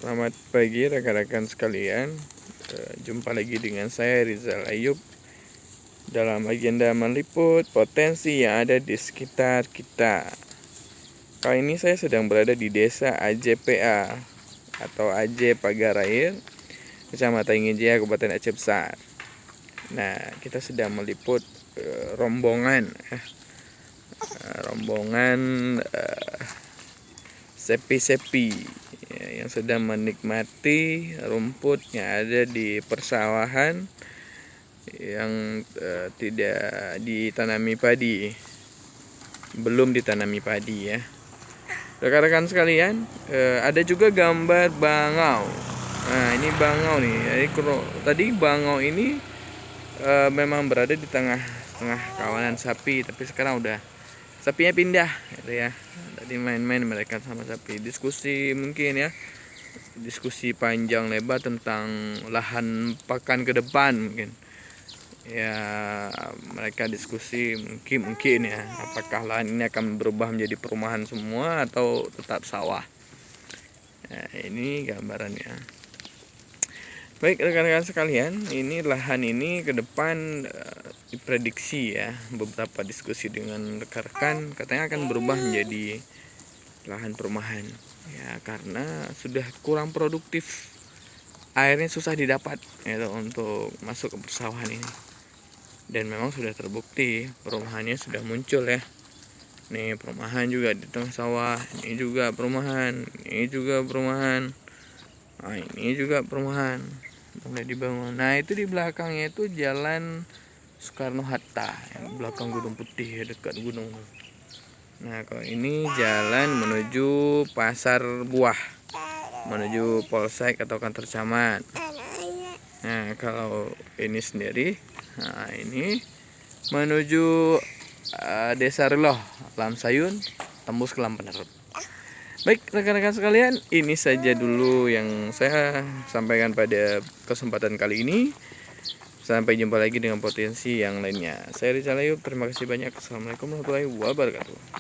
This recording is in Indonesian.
Selamat pagi rekan-rekan sekalian. Jumpa lagi dengan saya Rizal Ayub dalam agenda meliput potensi yang ada di sekitar kita. Kali ini saya sedang berada di desa AJPA atau AJ Pagarair, Kecamatan Ngejaya, Kabupaten Aceh Besar. Nah, kita sedang meliput rombongan sepi-sepi yang sedang menikmati rumput yang ada di persawahan yang tidak ditanami padi, belum ditanami padi ya. Rekan-rekan sekalian, ada juga gambar bangau. Nah, ini bangau nih. Jadi tadi bangau ini memang berada di tengah-tengah kawanan sapi, tapi sekarang udah sapinya pindah gitu ya. Tadi main-main mereka sama sapi, diskusi mungkin ya, diskusi panjang lebar tentang lahan pakan ke depan mungkin ya. Mereka diskusi mungkin ya, apakah lahan ini akan berubah menjadi perumahan semua atau tetap sawah. Nah, ini gambarannya. Baik rekan-rekan sekalian, ini lahan ini ke depan diprediksi ya, beberapa diskusi dengan rekan-rekan katanya akan berubah menjadi lahan perumahan ya, karena sudah kurang produktif, airnya susah didapat gitu untuk masuk ke persawahan ini. Dan memang sudah terbukti perumahannya sudah muncul ya. Nih perumahan juga di tengah sawah, ini juga perumahan, ini juga perumahan, nah ini juga perumahan mulai dibangun. Nah itu di belakangnya itu jalan Soekarno Hatta, yang belakang Gunung Putih dekat gunung. Nah kalau ini jalan menuju Pasar Buah, menuju Polsek atau kantor camat. Nah kalau ini sendiri, nah ini menuju Desa Reloh, Lam Sayun, tembus ke Lampenerut. Baik rekan-rekan sekalian, ini saja dulu yang saya sampaikan pada kesempatan kali ini. Sampai jumpa lagi dengan potensi yang lainnya. Saya Rizal Ayub, terima kasih banyak. Assalamualaikum warahmatullahi wabarakatuh.